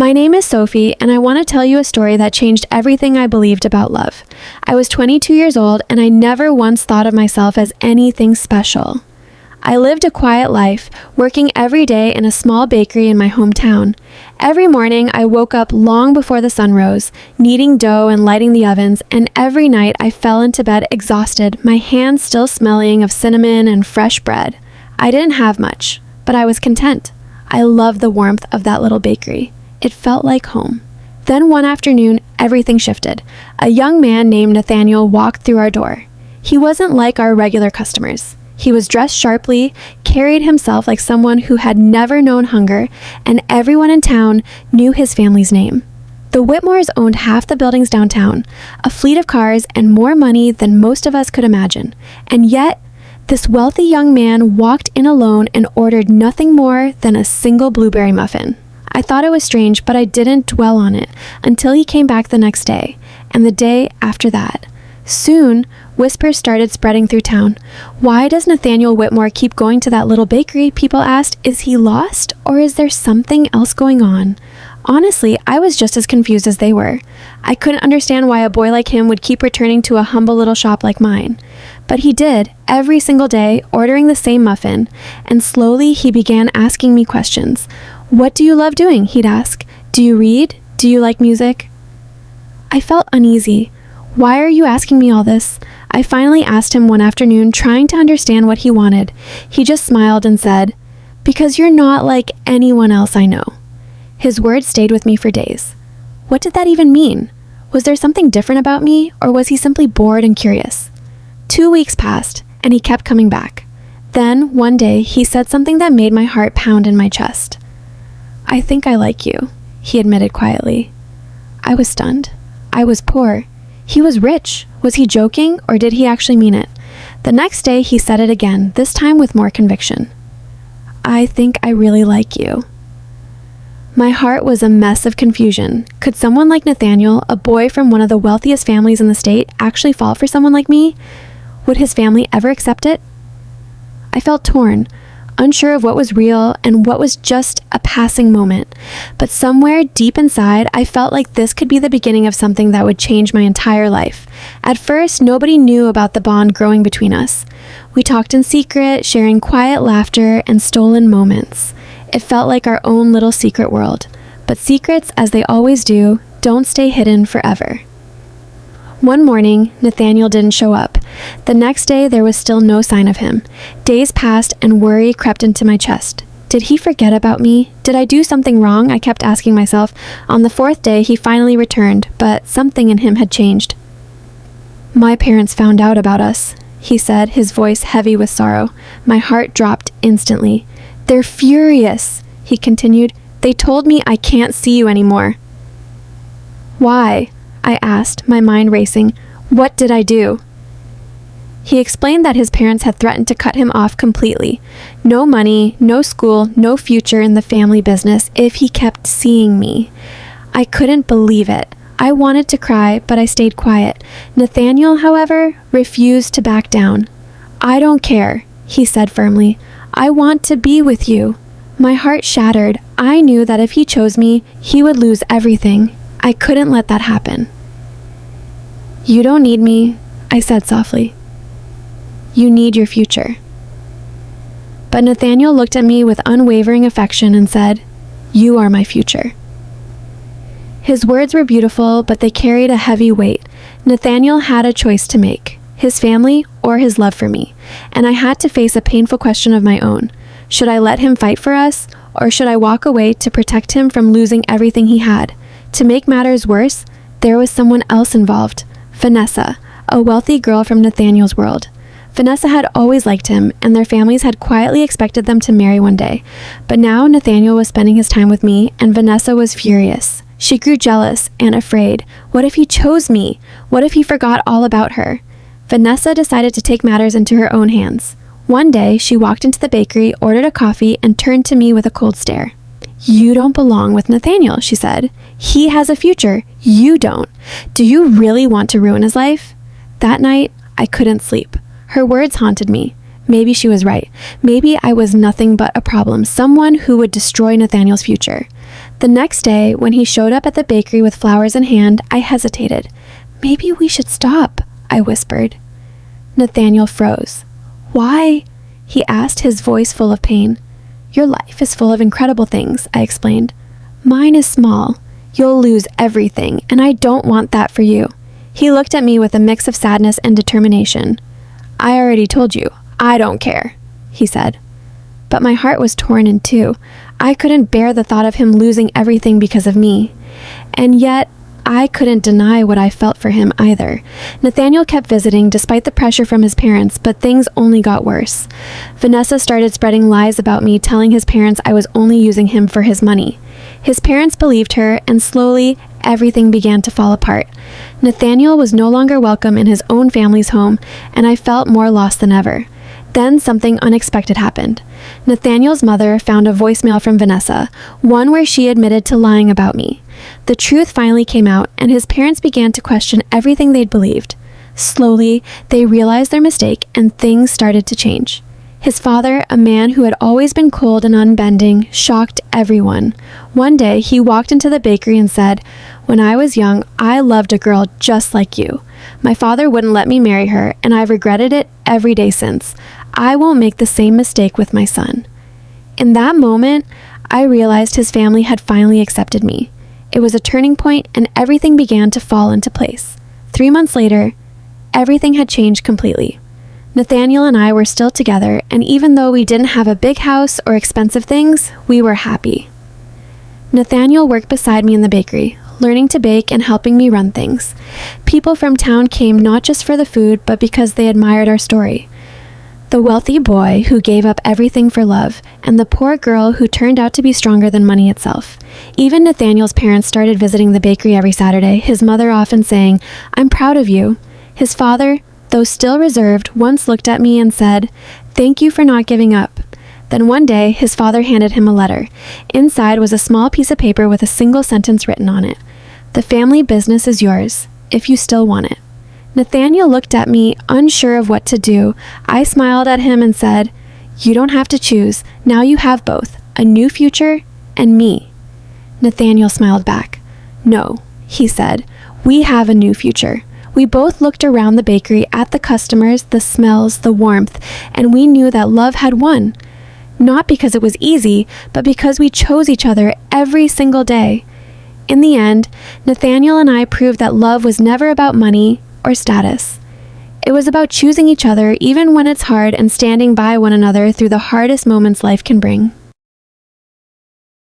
My name is Sophie, and I want to tell you a story that changed everything I believed about love. I was 22 years old, and I never once thought of myself as anything special. I lived a quiet life, working every day in a small bakery in my hometown. Every morning, I woke up long before the sun rose, kneading dough and lighting the ovens, and every night I fell into bed exhausted, my hands still smelling of cinnamon and fresh bread. I didn't have much, but I was content. I loved the warmth of that little bakery. It felt like home. Then one afternoon, everything shifted. A young man named Nathaniel walked through our door. He wasn't like our regular customers. He was dressed sharply, carried himself like someone who had never known hunger, and everyone in town knew his family's name. The Whitmores owned half the buildings downtown, a fleet of cars, and more money than most of us could imagine. And yet, this wealthy young man walked in alone and ordered nothing more than a single blueberry muffin. I thought it was strange, but I didn't dwell on it until he came back the next day, and the day after that. Soon, whispers started spreading through town. Why does Nathaniel Whitmore keep going to that little bakery? People asked. Is he lost, or is there something else going on? Honestly, I was just as confused as they were. I couldn't understand why a boy like him would keep returning to a humble little shop like mine. But he did, every single day, ordering the same muffin, and slowly he began asking me questions. What do you love doing? He'd ask. Do you read? Do you like music? I felt uneasy. Why are you asking me all this? I finally asked him one afternoon, trying to understand what he wanted. He just smiled and said, "Because you're not like anyone else I know." His words stayed with me for days. What did that even mean? Was there something different about me, or was he simply bored and curious? 2 weeks passed, and he kept coming back. Then, one day, he said something that made my heart pound in my chest. "I think I like you," he admitted quietly. I was stunned. I was poor. He was rich. Was he joking, or did he actually mean it? The next day, he said it again, this time with more conviction. "I think I really like you." My heart was a mess of confusion. Could someone like Nathaniel, a boy from one of the wealthiest families in the state, actually fall for someone like me? Would his family ever accept it? I felt torn, unsure of what was real and what was just a passing moment. But somewhere deep inside, I felt like this could be the beginning of something that would change my entire life. At first, nobody knew about the bond growing between us. We talked in secret, sharing quiet laughter and stolen moments. It felt like our own little secret world. But secrets, as they always do, don't stay hidden forever. One morning, Nathaniel didn't show up. The next day, there was still no sign of him. Days passed and worry crept into my chest. Did he forget about me? Did I do something wrong? I kept asking myself. On the 4th day, he finally returned, but something in him had changed. "My parents found out about us," he said, his voice heavy with sorrow. My heart dropped instantly. "They're furious," he continued. "They told me I can't see you anymore." "Why?" I asked, my mind racing. "What did I do?" He explained that his parents had threatened to cut him off completely. No money, no school, no future in the family business if he kept seeing me. I couldn't believe it. I wanted to cry, but I stayed quiet. Nathaniel, however, refused to back down. "I don't care," he said firmly. "I want to be with you." My heart shattered. I knew that if he chose me, he would lose everything. I couldn't let that happen. "You don't need me," I said softly. "You need your future." But Nathaniel looked at me with unwavering affection and said, "You are my future." His words were beautiful, but they carried a heavy weight. Nathaniel had a choice to make, his family or his love for me, and I had to face a painful question of my own. Should I let him fight for us, or should I walk away to protect him from losing everything he had? To make matters worse, there was someone else involved, Vanessa, a wealthy girl from Nathaniel's world. Vanessa had always liked him, and their families had quietly expected them to marry one day. But now Nathaniel was spending his time with me, and Vanessa was furious. She grew jealous and afraid. What if he chose me? What if he forgot all about her? Vanessa decided to take matters into her own hands. One day, she walked into the bakery, ordered a coffee, and turned to me with a cold stare. "You don't belong with Nathaniel," she said. "He has a future. You don't. Do you really want to ruin his life?" That night, I couldn't sleep. Her words haunted me. Maybe she was right. Maybe I was nothing but a problem, someone who would destroy Nathaniel's future. The next day, when he showed up at the bakery with flowers in hand, I hesitated. "Maybe we should stop," I whispered. Nathaniel froze. "Why?" he asked, his voice full of pain. "Your life is full of incredible things," I explained. "Mine is small. You'll lose everything, and I don't want that for you." He looked at me with a mix of sadness and determination. "I already told you, I don't care," he said. But my heart was torn in two. I couldn't bear the thought of him losing everything because of me. And yet, I couldn't deny what I felt for him either. Nathaniel kept visiting despite the pressure from his parents, but things only got worse. Vanessa started spreading lies about me, telling his parents I was only using him for his money. His parents believed her, and slowly, everything began to fall apart. Nathaniel was no longer welcome in his own family's home, and I felt more lost than ever. Then something unexpected happened. Nathaniel's mother found a voicemail from Vanessa, one where she admitted to lying about me. The truth finally came out, and his parents began to question everything they'd believed. Slowly, they realized their mistake, and things started to change. His father, a man who had always been cold and unbending, shocked everyone. One day, he walked into the bakery and said, "When I was young, I loved a girl just like you. My father wouldn't let me marry her, and I've regretted it every day since. I won't make the same mistake with my son." In that moment, I realized his family had finally accepted me. It was a turning point, and everything began to fall into place. 3 months later, everything had changed completely. Nathaniel and I were still together, and even though we didn't have a big house or expensive things, we were happy. Nathaniel worked beside me in the bakery, learning to bake and helping me run things. People from town came not just for the food, but because they admired our story. The wealthy boy who gave up everything for love, and the poor girl who turned out to be stronger than money itself. Even Nathaniel's parents started visiting the bakery every Saturday, his mother often saying, "I'm proud of you." His father, though still reserved, once looked at me and said, "Thank you for not giving up." Then one day, his father handed him a letter. Inside was a small piece of paper with a single sentence written on it. "The family business is yours, if you still want it." Nathaniel looked at me, unsure of what to do. I smiled at him and said, "You don't have to choose. Now you have both, a new future and me." Nathaniel smiled back. "No," he said, "we have a new future." We both looked around the bakery at the customers, the smells, the warmth, and we knew that love had won. Not because it was easy, but because we chose each other every single day. In the end, Nathaniel and I proved that love was never about money or status. It was about choosing each other even when it's hard and standing by one another through the hardest moments life can bring.